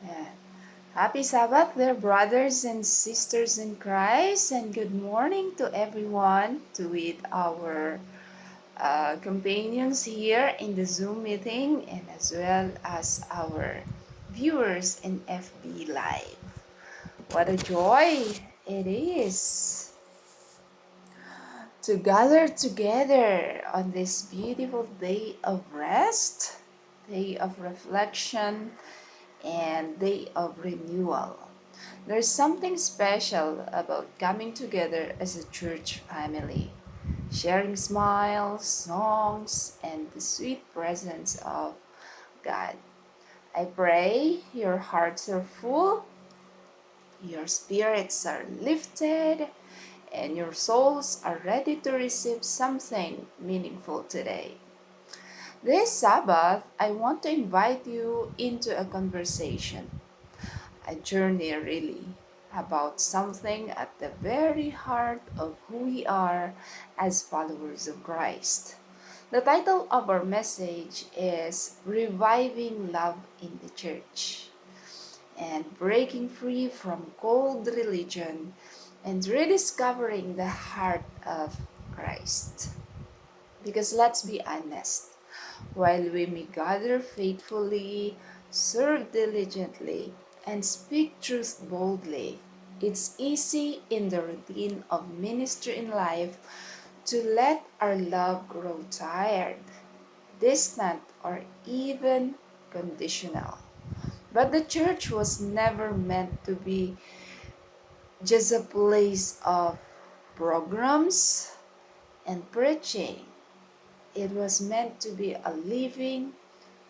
Yeah. Happy Sabbath, dear brothers and sisters in Christ, and good morning to everyone, to with our companions here in the Zoom meeting, and as well as our viewers in FB Live. What a joy it is to gather together on this beautiful day of rest, day of reflection, and day of renewal. There's something special about coming together as a church family, sharing smiles, songs, and the sweet presence of God. I pray your hearts are full, your spirits are lifted, and your souls are ready to receive something meaningful today. This Sabbath, I want to invite you into a conversation, a journey really, about something at the very heart of who we are as followers of Christ. The title of our message is Reviving Love in the Church and Breaking Free from Cold Religion and Rediscovering the Heart of Christ. Because let's be honest, while we may gather faithfully, serve diligently, and speak truth boldly, it's easy in the routine of ministry in life to let our love grow tired, distant, or even conditional. But the church was never meant to be just a place of programs and preaching. It was meant to be a living,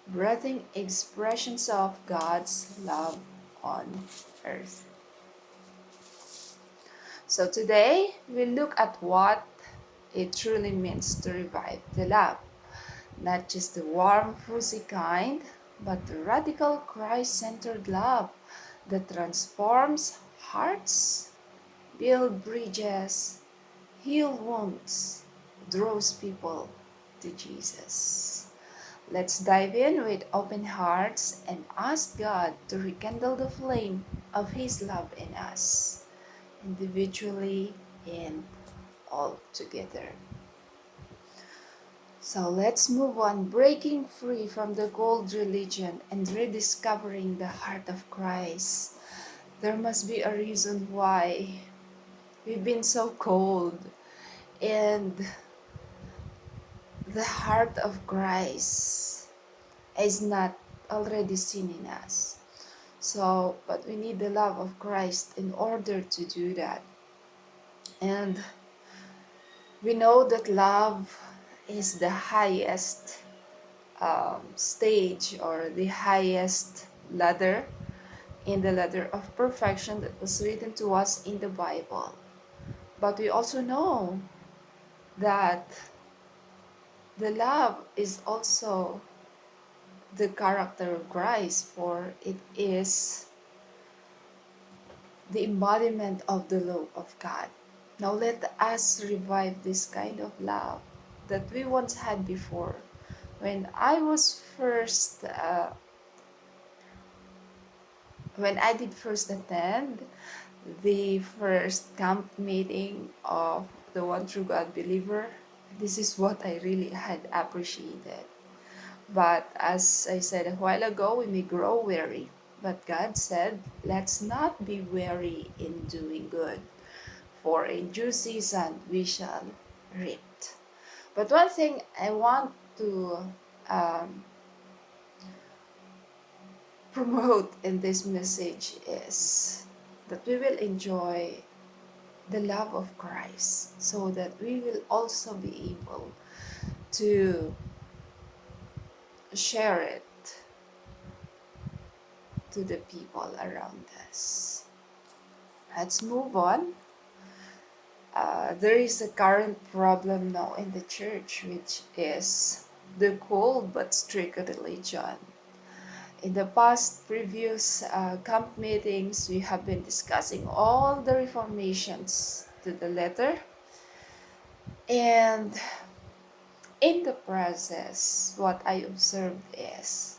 breathing expressions of God's love on earth. So today we look at what it truly means to revive the love. Not just the warm, fuzzy kind, but the radical Christ-centered love that transforms hearts, builds bridges, heals wounds, draws people to Jesus. Let's dive in with open hearts and ask God to rekindle the flame of His love in us, individually and all together. So let's move on, breaking free from the cold religion and rediscovering the heart of Christ. There must be a reason why we've been so cold, and the heart of Christ is not already seen in us. So, but we need the love of Christ in order to do that. And we know that love is the highest stage or the highest ladder in the ladder of perfection that was written to us in the Bible. But we also know that the love is also the character of Christ, for it is the embodiment of the law of God. Now let us revive this kind of love that we once had before. When I did first attend the first camp meeting of the One True God Believer, this is what I really had appreciated. But as I said a while ago, we may grow weary. But God said, let's not be weary in doing good, for in due season we shall reap. But one thing I want to um, promote in this message is that we will enjoy the love of Christ so that we will also be able to share it to the people around us. Let's move on. There is a current problem now in the church, which is the cold but strict religion. In the past previous camp meetings, we have been discussing all the reformations to the letter. And in the process, what I observed is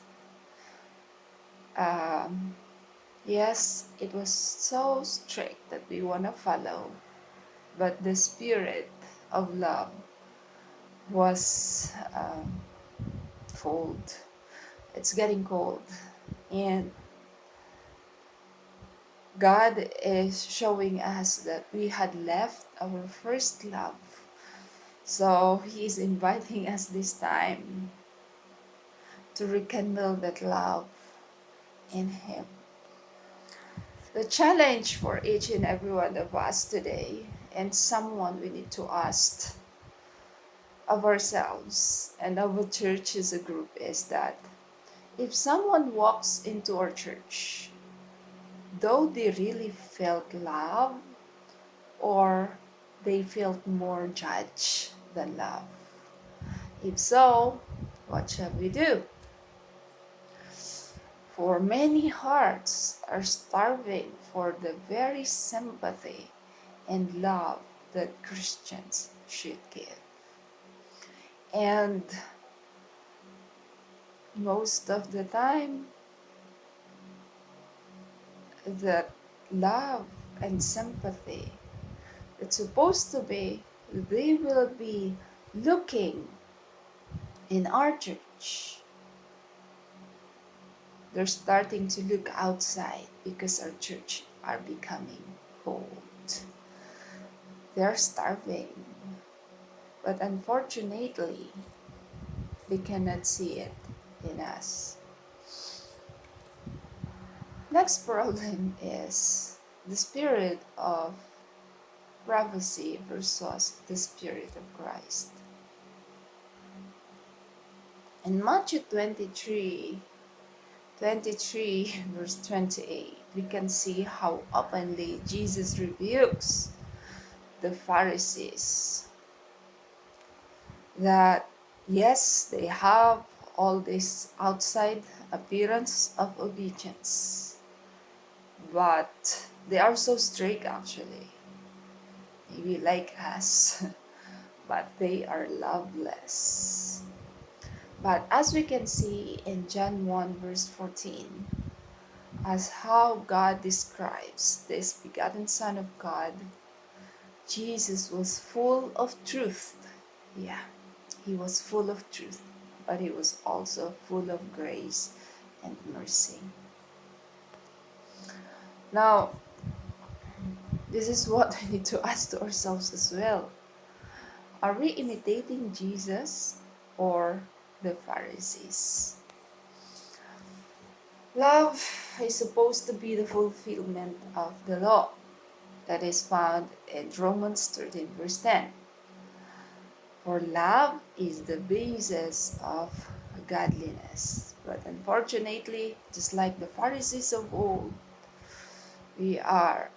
um, Yes, it was so strict that we want to follow, but the spirit of love was cold. It's getting cold. And God is showing us that we had left our first love. So He is inviting us this time to rekindle that love in Him. The challenge for each and every one of us today, and someone we need to ask of ourselves and of a church as a group, is that if someone walks into our church, though they really felt love, or they felt more judged than love? If so, what shall we do? For many hearts are starving for the very sympathy and love that Christians should give. And most of the time, that love and sympathy that's supposed to be, they will be looking in our church. They're starting to look outside because our church are becoming cold. They're starving. But unfortunately, they cannot see it in us. Next problem is the spirit of prophecy versus the spirit of Christ. In Matthew 23 verse 28, we can see how openly Jesus rebukes the Pharisees that yes, they have all this outside appearance of obedience, but they are so strict actually, maybe like us, but they are loveless. But as we can see in John 1 verse 14, as how God describes this begotten Son of God, Jesus was full of truth. Yeah, He was full of truth, but He was also full of grace and mercy. Now, this is what we need to ask to ourselves as well. Are we imitating Jesus or the Pharisees? Love is supposed to be the fulfillment of the law that is found in Romans 13 verse 10. For love is the basis of godliness. But unfortunately, just like the Pharisees of old, we are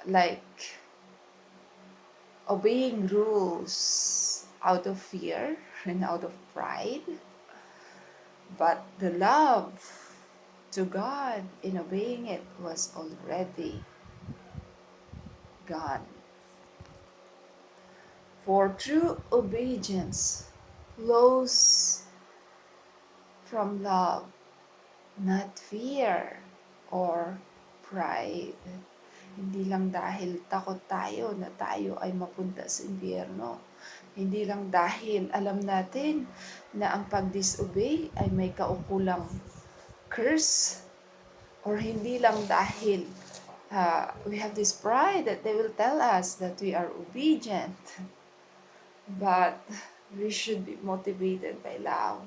like obeying rules out of fear and out of pride. But the love to God in obeying it was already gone. For true obedience flows from love, not fear or pride. Hindi lang dahil takot tayo na tayo ay mapunta sa impyerno. Hindi lang dahil alam natin na ang pag-disobey ay may kaukulang curse, or hindi lang dahil we have this pride that they will tell us that we are obedient. But we should be motivated by love.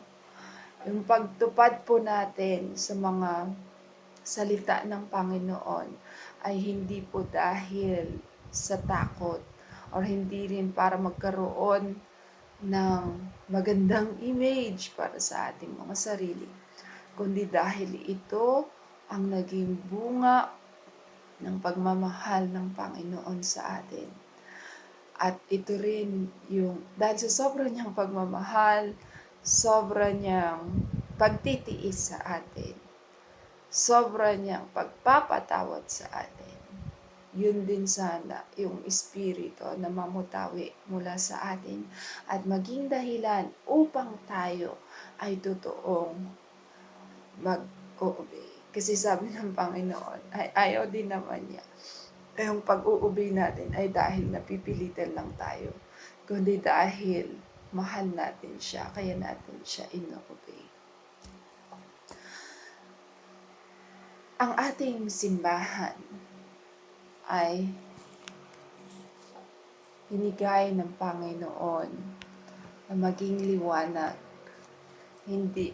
Yung pagtupad po natin sa mga salita ng Panginoon ay hindi po dahil sa takot, or hindi rin para magkaroon ng magandang image para sa ating mga sarili, kundi dahil ito ang naging bunga ng pagmamahal ng Panginoon sa atin. At ito rin yung, dahil sa sobra niyang pagmamahal, sobra niyang pagtitiis sa atin, sobra niyang pagpapatawad sa atin, yun din sana yung espiritu na mamutawi mula sa atin at maging dahilan upang tayo ay totoong mag-obey. Kasi sabi ng Panginoon, ay ayaw din naman niya. Yung pag-uubay natin ay dahil napipilitan lang tayo, kundi dahil mahal natin siya, kaya natin siya ino-obey. Ang ating simbahan ay binigay ng Panginoon na maging liwanag, hindi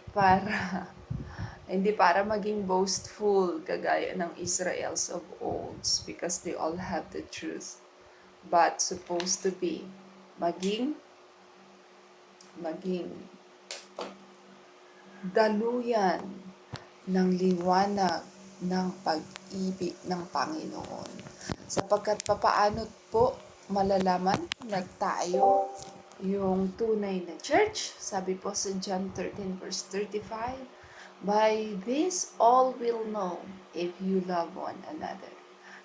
para maging boastful kagaya ng Israels of old, because they all have the truth, but supposed to be maging daluyan ng liwanag ng pag-ibig ng Panginoon. Sapagkat papaano po malalaman na tayo yung tunay na church? Sabi po sa John 13 verse 35, by this all will know if you love one another.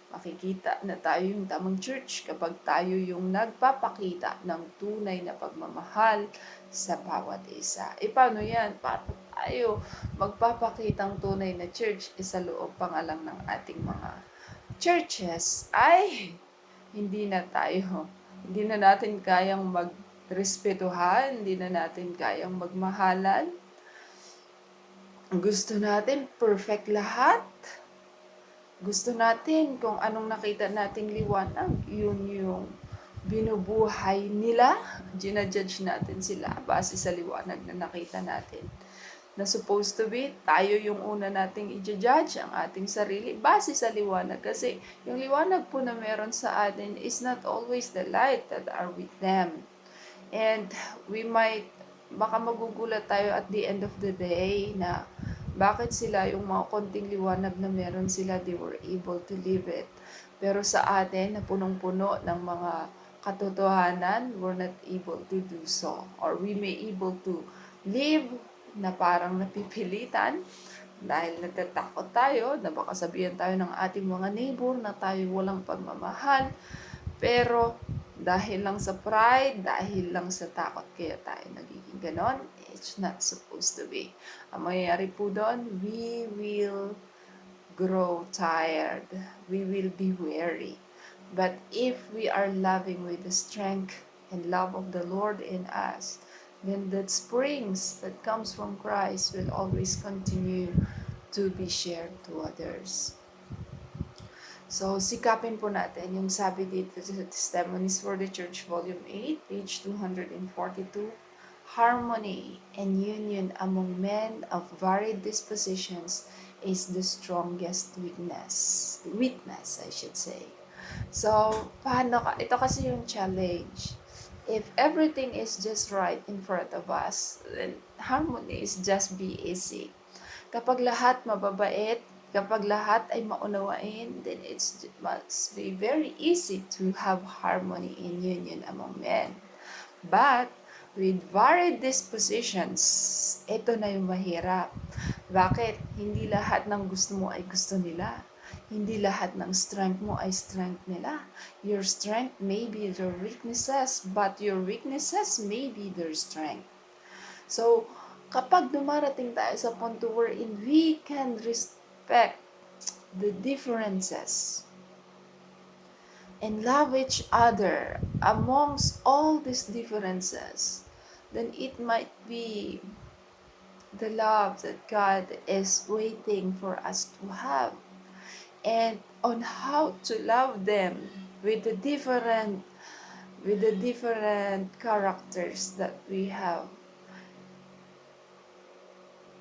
Makikita na tayo yung tamang church kapag tayo yung nagpapakita ng tunay na pagmamahal sa bawat isa. Paano yan? Paano tayo magpapakitang tunay na church sa loob pa nga lang ng ating mga churches? Ay, hindi na natin kayang magrespetuhan, hindi na natin kayang magmahalan. Gusto natin perfect lahat. Gusto natin kung anong nakita nating liwanag, yun yung binubuhay nila. Ginajudge natin sila base sa liwanag na nakita natin. Na supposed to be, tayo yung una nating i-judge ang ating sarili base sa liwanag. Kasi yung liwanag po na meron sa atin is not always the light that are with them. And baka magugulat tayo at the end of the day na bakit sila yung mga konting liwanag na meron sila, they were able to live it. Pero sa atin, na punong-puno ng mga katotohanan, we're not able to do so. Or we may able to live na parang napipilitan dahil natatakot tayo, na baka sabihan tayo ng ating mga neighbor na tayo walang pagmamahal. Pero dahil lang sa pride, dahil lang sa takot, kaya tayo nagiging ganon. It's not supposed to be. Ang mangyayari po doon, we will grow tired. We will be weary. But if we are loving with the strength and love of the Lord in us, then that springs that comes from Christ will always continue to be shared to others. So, sikapin po natin yung sabi dito sa Testimonies for the Church, Volume 8, page 242, harmony and union among men of varied dispositions is the strongest witness, I should say. So, ito kasi yung challenge. If everything is just right in front of us, then harmony is just be easy. Kapag lahat mababait, kapag lahat ay maunawain, then it must be very easy to have harmony and union among men. But, with varied dispositions, ito na yung mahirap. Bakit? Hindi lahat ng gusto mo ay gusto nila. Hindi lahat ng strength mo ay strength nila. Your strength may be their weaknesses, but your weaknesses may be their strength. So, kapag dumarating tayo sa punto wherein we can respect the differences and love each other amongst all these differences, then it might be the love that God is waiting for us to have. And on how to love them with the different characters that we have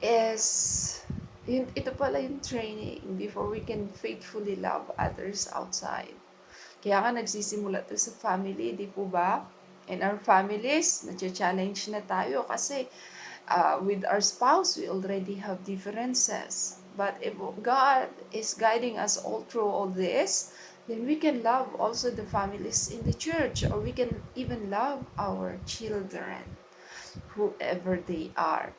is ito pala yung training before we can faithfully love others outside. Kaya nga nagsisimula to sa family, di po ba? In our families, na-challenge na tayo kasi with our spouse, we already have differences. But if God is guiding us all through all this, then we can love also the families in the church, or we can even love our children, whoever they are.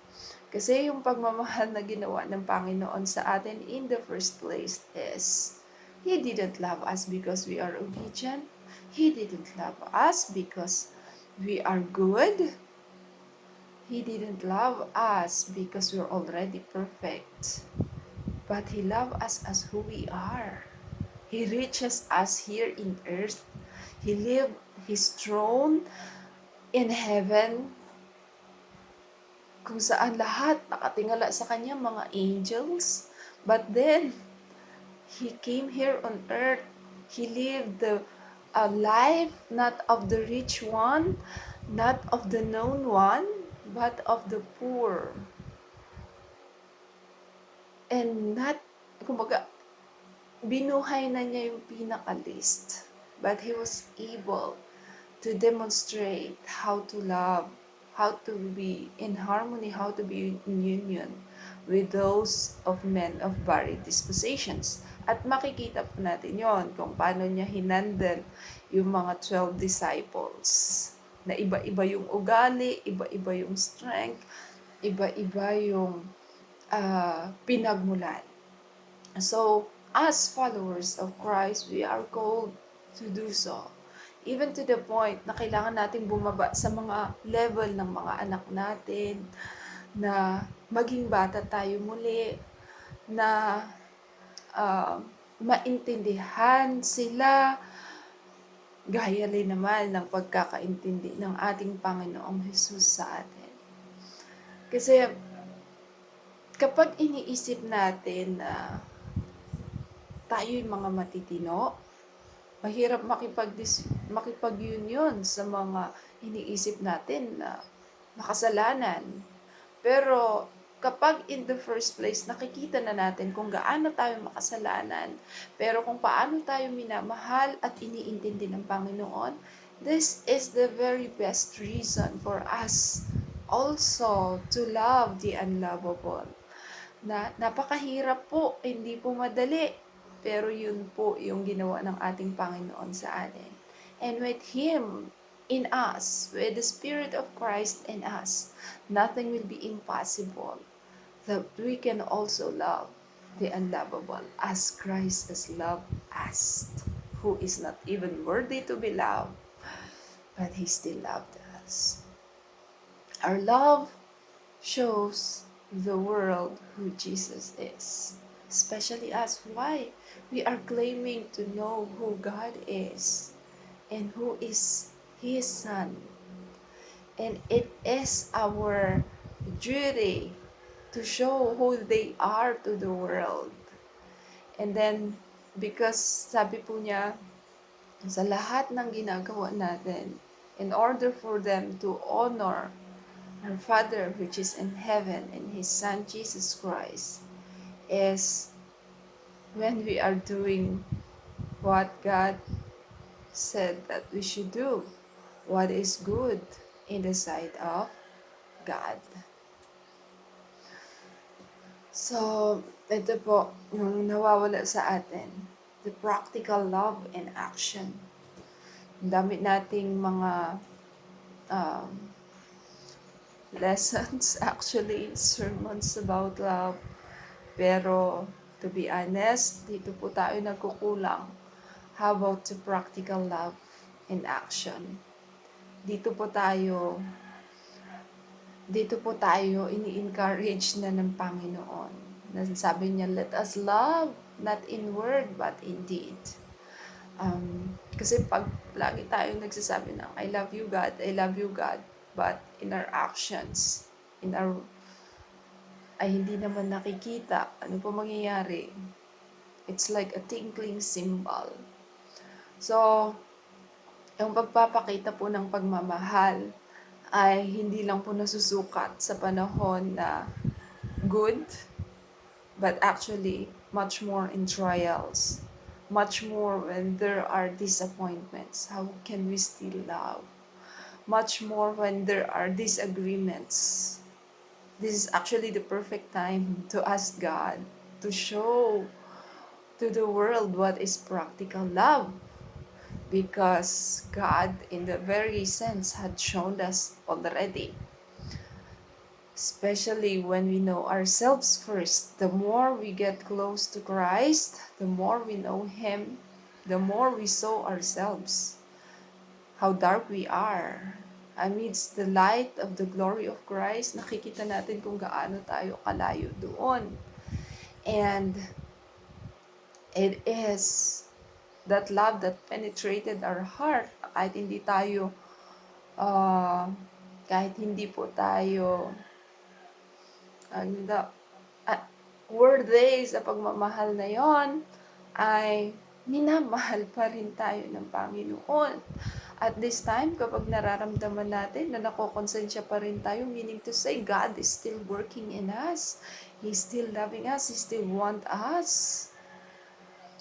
Kasi yung pagmamahal na ginawa ng Panginoon sa atin in the first place is, He didn't love us because we are obedient. He didn't love us because we are good. He didn't love us because we're already perfect. but He loves us as who we are. He reaches us here in earth. He lived His throne in heaven, kung saan lahat nakatingala sa Kanya, mga angels. But then, He came here on earth. He lived a life not of the rich one, not of the known one, but of the poor. And not, kumbaga, binuhay na niya yung pinaka-least. But He was able to demonstrate how to love, how to be in harmony, how to be in union with those of men of varied dispositions. At makikita po natin yon kung paano niya hinandle yung mga 12 disciples na iba-iba yung ugali, iba-iba yung strength, iba-iba yung pinagmulan. So, as followers of Christ, we are called to do so. Even to the point na kailangan nating bumaba sa mga level ng mga anak natin, na maging bata tayo muli, na maintindihan sila, gaya rin naman ng pagkakaintindi ng ating Panginoong Hesus sa atin. Kasi kapag iniisip natin na tayo'y mga matitino, mahirap makipag-union sa mga iniisip natin na makasalanan. Pero kapag in the first place, nakikita na natin kung gaano tayo makasalanan, pero kung paano tayo minamahal at iniintindi ng Panginoon, this is the very best reason for us also to love the unlovable. Na napakahirap po, hindi po madali. Pero yun po yung ginawa ng ating Panginoon sa atin. And with Him in us, with the Spirit of Christ in us, nothing will be impossible. That we can also love the unlovable as Christ has loved us, who is not even worthy to be loved, but He still loved us. Our love shows the world who Jesus is. Especially us. Why? We are claiming to know who God is and who is His Son. And it is our duty to show who they are to the world. And then, because sabi po niya, sa lahat ng ginagawa natin, in order for them to honor our Father which is in heaven and His Son Jesus Christ, is when we are doing what God said that we should do, what is good in the sight of God. So, ito po yung nawawala sa atin, the practical love in action. Ang dami nating mga lessons, actually, sermons about love. Pero, to be honest, dito po tayo nagkukulang. How about the practical love in action? Dito po tayo ini-encourage na ng Panginoon. Sabi niya, let us love, not in word, but in deed. Kasi pag lagi tayong nagsasabi ng, I love you God, but in our actions, ay hindi naman nakikita, ano po mangyayari? It's like a tinkling cymbal. So, yung pagpapakita po ng pagmamahal ay hindi lang po nasusukat sa panahon na good, but actually much more in trials, much more when there are disappointments. How can we still love? Much more when there are disagreements. This is actually the perfect time to ask God to show to the world what is practical love. Because God, in the very sense, had shown us already. Especially when we know ourselves first. The more we get close to Christ, the more we know Him, the more we saw ourselves. How dark we are. Amidst the light of the glory of Christ, nakikita natin kung gaano tayo kalayo doon. And it is that love that penetrated our heart. Uh, kahit hindi po tayo, ano daw, uh, worthy sa pagmamahal na yon, ay minamahal pa rin tayo ng Panginoon. At this time, kapag nararamdaman natin na nakokonsensya pa rin tayo, meaning to say, God is still working in us. He's still loving us. He still want us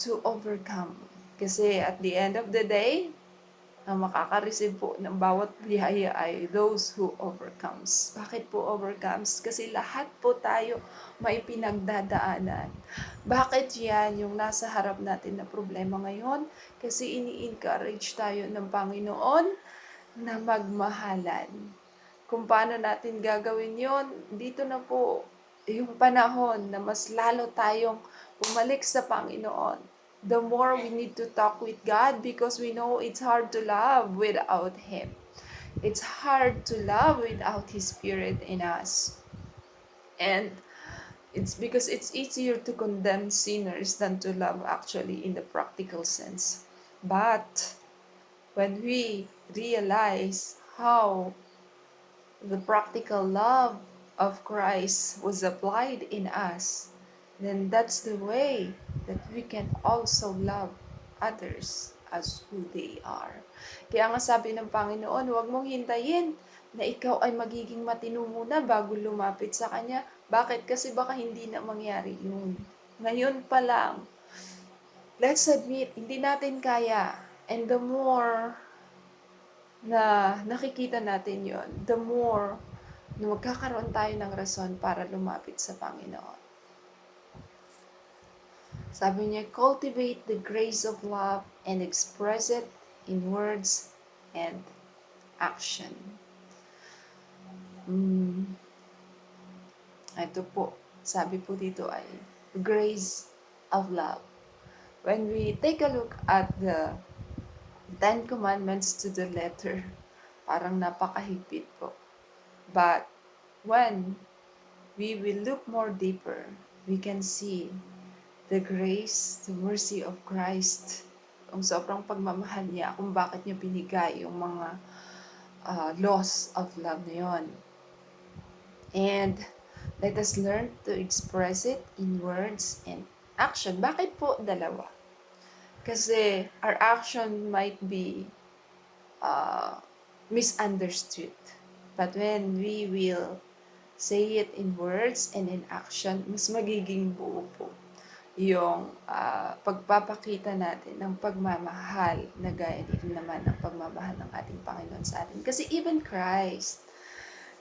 to overcome. Kasi at the end of the day, ang makaka-receive po ng bawat biyaya ay those who overcomes. Bakit po overcomes? Kasi lahat po tayo may pinagdadaanan. Bakit yan yung nasa harap natin na problema ngayon? Kasi ini-encourage tayo ng Panginoon na magmahalan. Kung paano natin gagawin yon, dito na po yung panahon na mas lalo tayong bumalik sa Panginoon. The more we need to talk with God because we know it's hard to love without Him. It's hard to love without His Spirit in us. And it's because it's easier to condemn sinners than to love actually in the practical sense. But when we realize how the practical love of Christ was applied in us, then that's the way that we can also love others as who they are. Kaya nga sabi ng Panginoon, huwag mong hintayin na ikaw ay magiging matino muna bago lumapit sa Kanya. Bakit? Kasi baka hindi na mangyari yun. Ngayon pa lang, let's admit, hindi natin kaya. And the more na nakikita natin yon, the more na magkakaroon tayo ng rason para lumapit sa Panginoon. Sabi niya, cultivate the grace of love and express it in words and action. Ito po, sabi po dito ay grace of love. When we take a look at the 10 Commandments to the letter, parang napakahigpit po. But when we will look more deeper, we can see the grace, the mercy of Christ, ang sobrang pagmamahal niya, kung bakit niya binigay yung mga laws of love na yun. And let us learn to express it in words and action. Bakit po dalawa? Kasi our action might be misunderstood. But when we will say it in words and in action, mas magiging buo po yung pagpapakita natin ng pagmamahal na gaya din naman ng pagmamahal ng ating Panginoon sa atin. Kasi even Christ,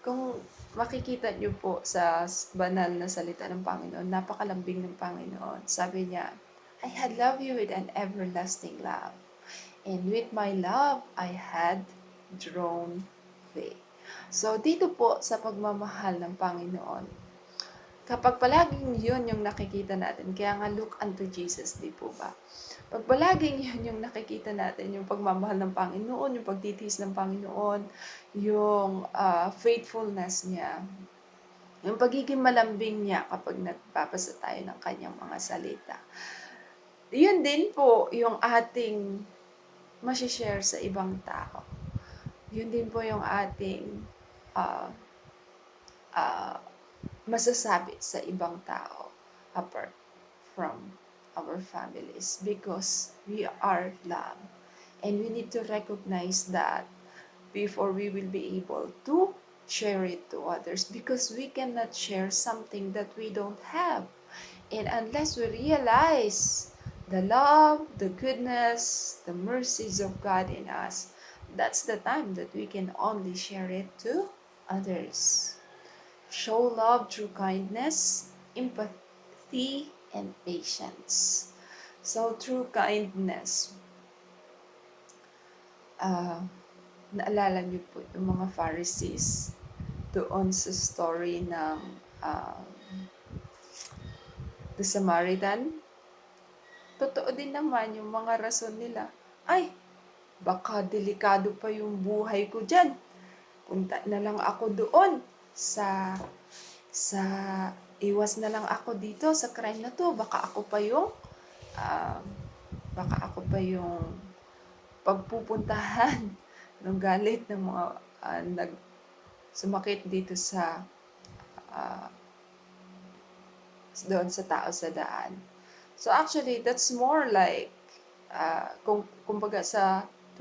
kung makikita niyo po sa banal na salita ng Panginoon, napakalambing ng Panginoon. Sabi niya, I had loved you with an everlasting love, and with my love I had drawn thee. So dito po sa pagmamahal ng Panginoon, kapag palaging yun yung nakikita natin, kaya nga look unto Jesus, di po ba? Pag palaging yun yung nakikita natin, yung pagmamahal ng Panginoon, yung pagtitiis ng Panginoon, yung faithfulness niya, yung pagiging malambing niya kapag nagpapasa tayo ng kanyang mga salita. Yun din po yung ating masishare sa ibang tao. Yun din po yung ating masasabi sa ibang tao apart from our families, because we are loved and we need to recognize that before we will be able to share it to others, because we cannot share something that we don't have, and unless we realize the love, the goodness, the mercies of God in us, that's the time that we can only share it to others. Show love through kindness, empathy, and patience. So, through kindness, naalala niyo po yung mga Pharisees doon sa story ng the Samaritan. Totoo din naman yung mga rason nila. Ay, baka delikado pa yung buhay ko dyan. Punta na lang ako doon sa iwas na lang ako dito sa crime na to, ah, baka ako pa yung pagpupuntahan ng galit ng mga sumakit dito sa ah, doon sa tao sa daan. So actually, that's more like, kumbaga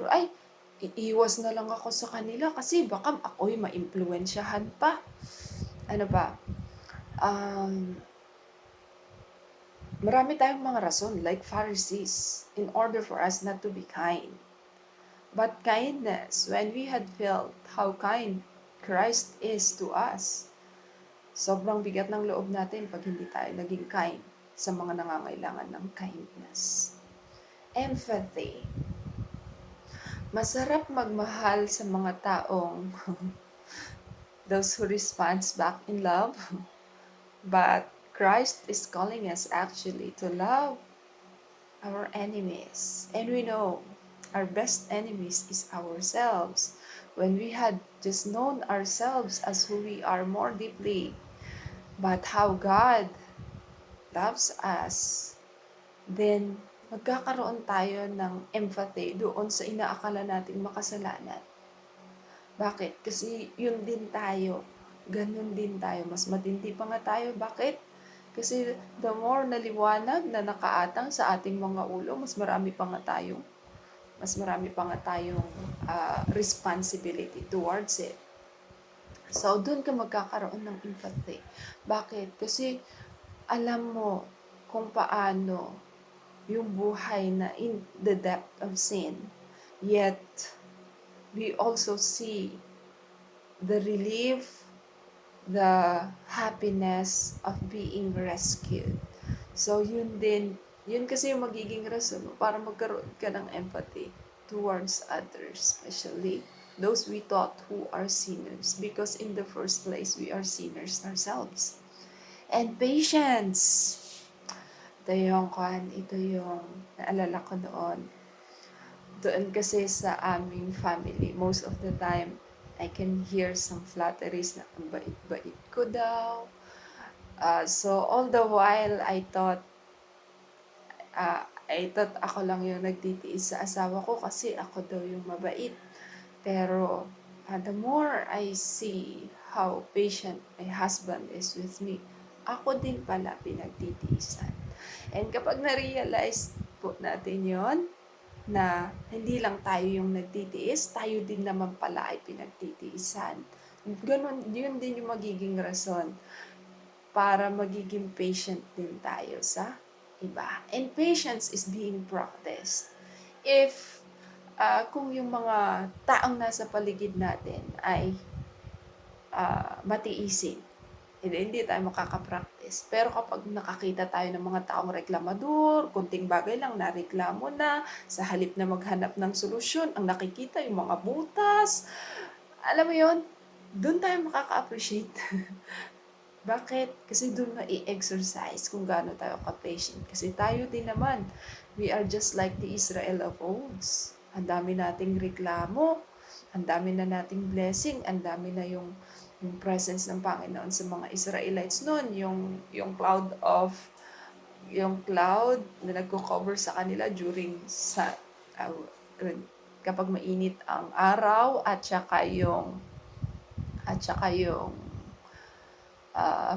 ay, iiwas na lang ako sa kanila kasi baka ako'y maimpluwensyahan pa. Ano ba? Um, Marami tayong mga rason, like Pharisees, in order for us not to be kind. But kindness, when we had felt how kind Christ is to us, sobrang bigat ng loob natin pag hindi tayo naging kind sa mga nangangailangan ng kindness. Empathy. Masarap magmahal sa mga taong those who responds back in love. But Christ is calling us actually to love our enemies. And we know our best enemies is ourselves. When we had just known ourselves as who we are more deeply, but how God loves us, then magkakaroon tayo ng empathy doon sa inaakala nating makasalanan. Bakit? Kasi yun din tayo. Ganun din tayo. Mas matindi pa nga tayo. Bakit? Kasi the more naliwanag na nakaatang sa ating mga ulo, mas marami pa nga tayong responsibility towards it. So, doon ka magkakaroon ng empathy. Bakit? Kasi alam mo kung paano yung buhay na in the depth of sin. Yet, we also see the relief, the happiness of being rescued. So, yun kasi yung magiging rason para magkaroon ka ng empathy towards others, especially those we thought who are sinners. Because in the first place, we are sinners ourselves. And patience. Ito yung naalala ko noon. Doon kasi sa aming family, most of the time, I can hear some flatteries na ang bait-bait ko daw. So all the while, I thought ako lang yung nagtitiis sa asawa ko kasi ako daw yung mabait. Pero the more I see how patient my husband is with me, ako din pala pinagtitiisan. And kapag na-realize po natin yon na hindi lang tayo yung nagtitiis, tayo din naman pala ay pinagtitiisan. Ganun, yun din yung magiging rason para magiging patient din tayo sa iba. And patience is being practiced. If kung yung mga taong nasa paligid natin ay matiisin, hindi tayo makaka-practice. Pero kapag nakakita tayo ng mga taong reklamador, kunting bagay lang nareklamo na, sa halip na maghanap ng solusyon, ang nakikita yung mga butas, alam mo yon, doon tayo makaka-appreciate. Bakit? Kasi doon ma-i-exercise kung gaano tayo ka-patient. Kasi tayo din naman, we are just like the Israel of old. Ang dami nating reklamo, ang dami na nating blessing, ang dami na yung presence ng Panginoon sa mga Israelites noon, yung cloud na nagko-cover sa kanila during kapag mainit ang araw at saka yung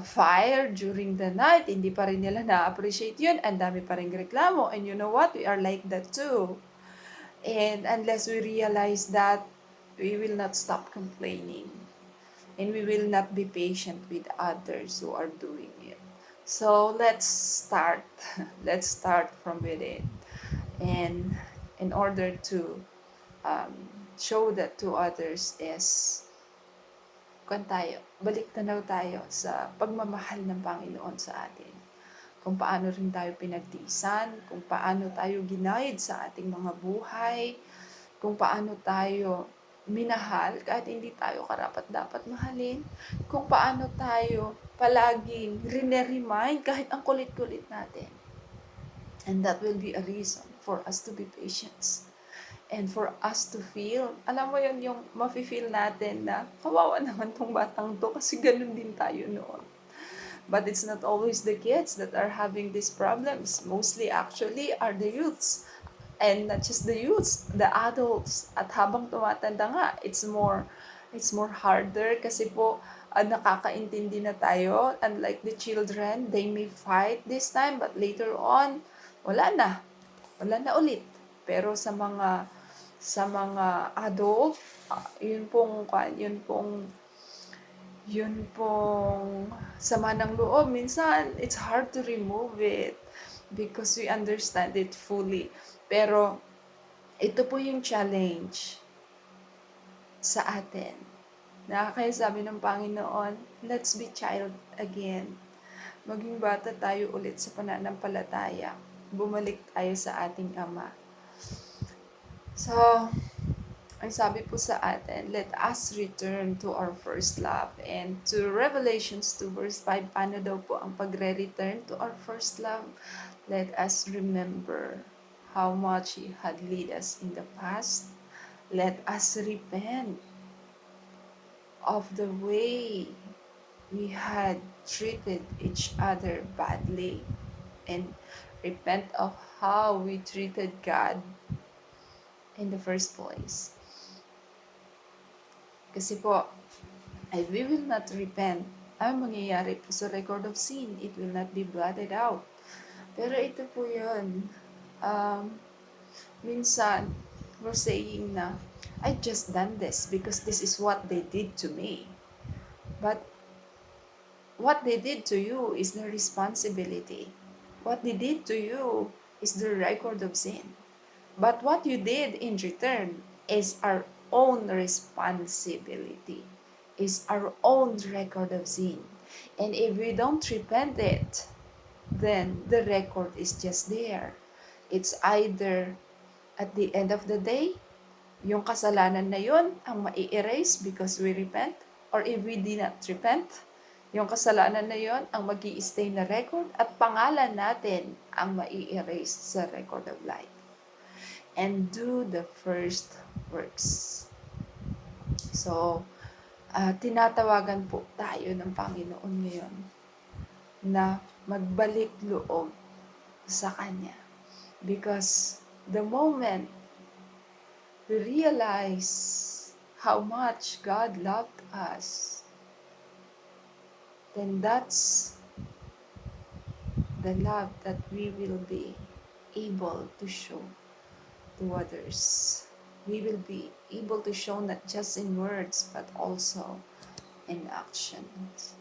fire during the night, hindi pa rin nila na-appreciate yun, ang dami pa rin reklamo. And you know what? We are like that too. And unless we realize that, we will not stop complaining. And we will not be patient with others who are doing it. So let's start. Let's start from within. And in order to show that to others is balik tanaw tayo sa pagmamahal ng Panginoon sa atin. Kung paano rin tayo pinagtiisan, kung paano tayo ginayad sa ating mga buhay, kung paano tayo minahal kahit hindi tayo karapat-dapat mahalin, kung paano tayo palaging remind kahit ang kulit-kulit natin. And that will be a reason for us to be patient. And for us to feel, alam mo yun, yung mafe-feel natin na kawawa naman tong batang to kasi ganun din tayo noon. But it's not always the kids that are having these problems. Mostly actually are the youths. And not just the youths, the adults. At habang tumatanda nga, it's more harder kasi po nakakaintindi na tayo. Unlike the children, they may fight this time but later on, wala na. Wala na ulit. Pero sa mga adult, yun pong sama ng loob. Minsan, it's hard to remove it because we understand it fully. Pero, ito po yung challenge sa atin. Na kaya sabi ng Panginoon, let's be child again. Maging bata tayo ulit sa pananampalataya. Bumalik tayo sa ating Ama. So, ang sabi po sa atin, let us return to our first love. And to Revelations 2 verse 5, paano daw po ang pagre-return to our first love? Let us remember how much He had lead us in the past. Let us repent of the way we had treated each other badly. And repent of how we treated God in the first place. Kasi po, if we will not repent, ang mangyayari po sa record of sin, it will not be blotted out. Pero ito po yun. Minsan, we're saying na, I just done this because this is what they did to me. But, what they did to you is their responsibility. What they did to you is the record of sin. But what you did in return is our own responsibility, is our own record of sin. And if we don't repent it, then the record is just there. It's either at the end of the day, yung kasalanan na yun ang mai-erase because we repent, or if we did not repent, yung kasalanan na yun ang mag-i-stay na record at pangalan natin ang mai-erase sa record of life. And do the first works. So, tinatawagan po tayo ng Panginoon ngayon na magbalik loob sa Kanya. Because the moment we realize how much God loved us, then that's the love that we will be able to show to others. We will be able to show not just in words, but also in actions.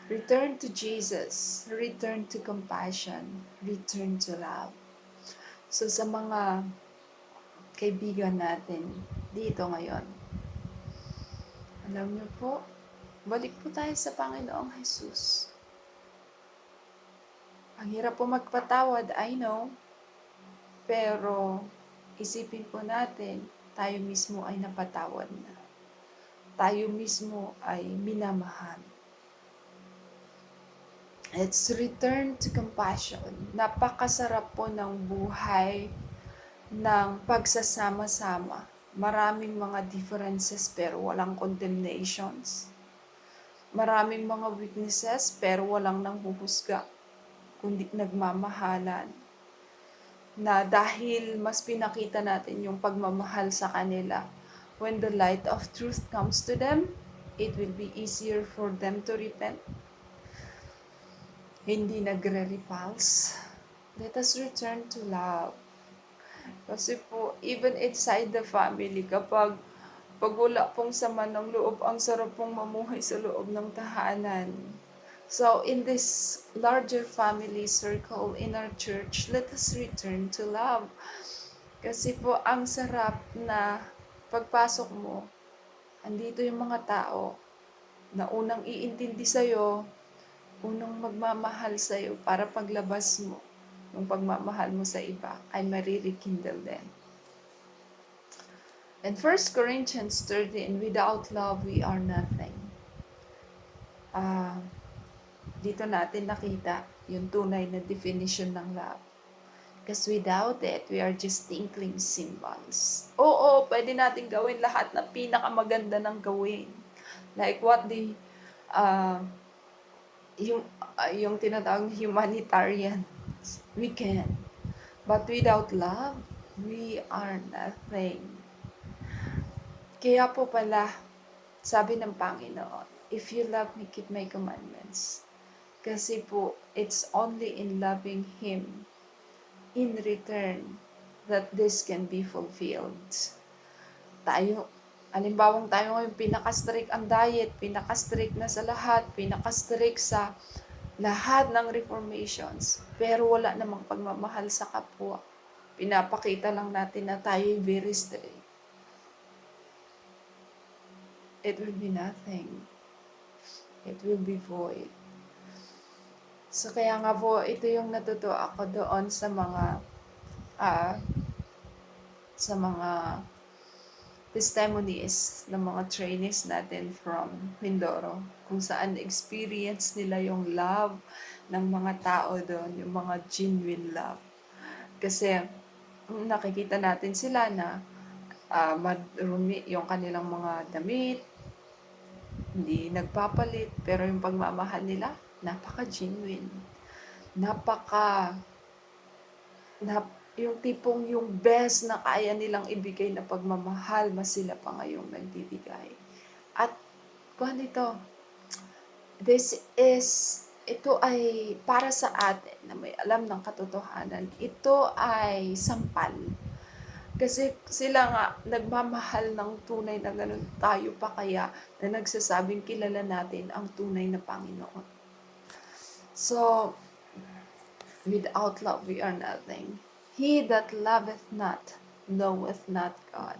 Return to Jesus. Return to compassion. Return to love. So sa mga kaibigan natin dito ngayon, alam niyo po, balik po tayo sa Panginoong Jesus. Ang hirap po magpatawad, I know. Pero isipin po natin, tayo mismo ay napatawad na. Tayo mismo ay minamahal. Let's return to compassion. Napakasarap po ng buhay ng pagsasama-sama. Maraming mga differences pero walang condemnations. Maraming mga weaknesses pero walang nanghuhusga, kundi nagmamahalan. Na dahil mas pinakita natin yung pagmamahal sa kanila, when the light of truth comes to them, it will be easier for them to repent. Hindi nagre-repulse. Let us return to love. Kasi po, even inside the family, pag wala pong sama ng loob, ang sarap pong mamuhay sa loob ng tahanan. So, in this larger family circle in our church, let us return to love. Kasi po, ang sarap na pagpasok mo, andito yung mga tao na unang iintindi sa'yo, unang magmamahal sa'yo para paglabas mo, yung pagmamahal mo sa iba, ay maririkindle din. And 1 Corinthians 13, without love, we are nothing. Dito natin nakita yung tunay na definition ng love. Because without it, we are just tinkling cymbals. Oo, pwede natin gawin lahat na pinakamaganda ng gawin. Like what yung tinatawag na humanitarian, we can. But without love, we are nothing. Kaya po pala, sabi ng Panginoon, if you love me, keep my commandments. Kasi po, it's only in loving Him in return that this can be fulfilled. Tayo, alimbawang tayo ngayon, pinaka-strict ang diet, pinaka-strict na sa lahat, pinaka-strict sa lahat ng reformations, pero wala namang pagmamahal sa kapwa. Pinapakita lang natin na tayo very strict. It will be nothing. It will be void. So kaya nga po, ito yung natuto ako doon sa mga testimonies ng mga trainees natin from Mindoro, kung saan experience nila yung love ng mga tao doon, yung mga genuine love. Kasi nakikita natin sila na madrumi yung kanilang mga damit, hindi nagpapalit, pero yung pagmamahal nila, napaka-genuine. Yung tipong yung best na kaya nilang ibigay na pagmamahal, mas sila pa ngayong nagbibigay. At kung ito, ito ay para sa atin na may alam ng katotohanan. Ito ay sampal. Kasi sila nga nagmamahal ng tunay na ganun, tayo pa kaya na nagsasabing kilala natin ang tunay na Panginoon. So, without love we are nothing. He that loveth not knoweth not God,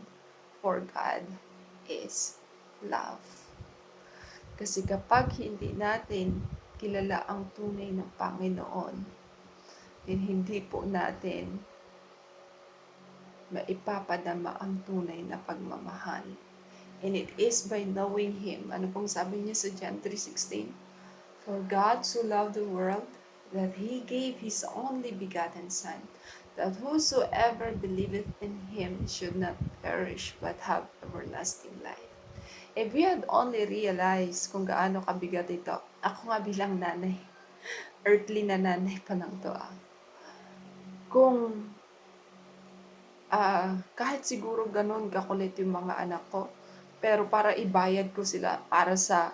for God is love. Kasi kapag hindi natin kilala ang tunay na Panginoon, then hindi po natin maipapadama ang tunay na pagmamahal. And it is by knowing Him. Ano pong sabi niya sa John 3:16? For God so loved the world that He gave His only begotten Son, that whosoever believeth in Him should not perish but have everlasting life. If we had only realized kung gaano kabigat ito, ako nga bilang nanay, earthly na nanay pa lang to kung kahit siguro ganun kakulit yung mga anak ko, pero para ibayad ko sila para sa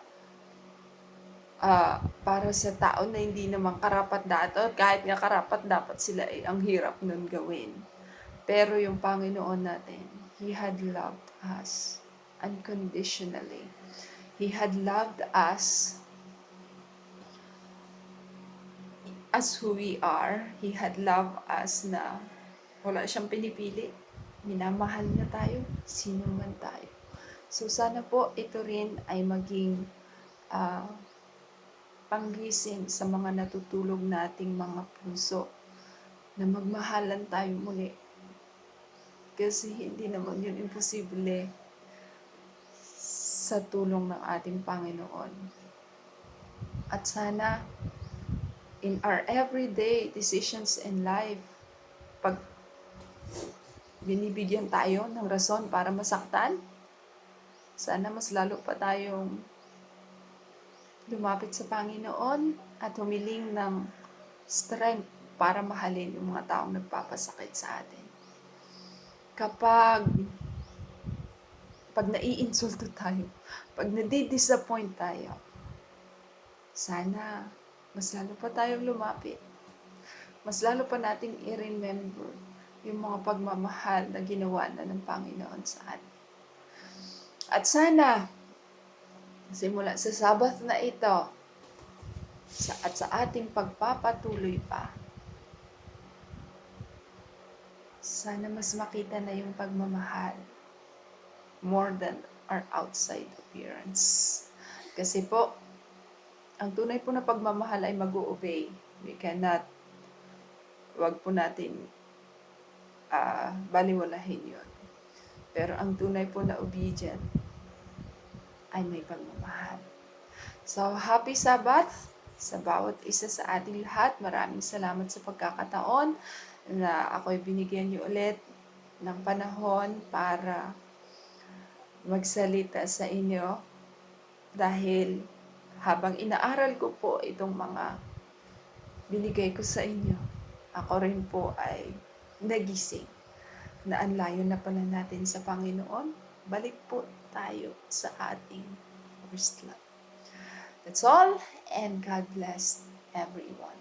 tao na hindi naman karapat dapat, kahit nga karapat dapat sila ang hirap nun gawin. Pero yung Panginoon natin, He had loved us unconditionally. He had loved us as who we are. He had loved us na wala siyang pinipili. Minamahal niya tayo, sino man tayo. So sana po ito rin ay maging panggising sa mga natutulog nating mga puso na magmahalan tayo muli. Kasi hindi naman yun imposible sa tulong ng ating Panginoon. At sana in our everyday decisions in life, pag binibigyan tayo ng rason para masaktan, sana mas lalo pa tayong lumapit sa Panginoon at humiling ng strength para mahalin yung mga taong nagpapasakit sa atin. Pag naiinsulto tayo, pag nadi-disappoint tayo, sana mas lalo pa tayong lumapit. Mas lalo pa nating i-remember yung mga pagmamahal na ginawa na ng Panginoon sa atin. At sana, simula sa Sabbath na ito, at sa ating pagpapatuloy pa, sana mas makita na yung pagmamahal more than our outside appearance. Kasi po, ang tunay po na pagmamahal ay mag-o-obey. Wag po natin baliwalahin yun. Pero ang tunay po na obedient ay may pagmamahal. So, happy Sabbath sa bawat isa sa ating lahat. Maraming salamat sa pagkakataon na ako'y binigyan niyo ulit ng panahon para magsalita sa inyo dahil Habang inaaral ko po itong mga binigay ko sa inyo, ako rin po ay nagising na ang layo na pala natin sa Panginoon. Balik po tayo sa ating first love. That's all, and God bless everyone.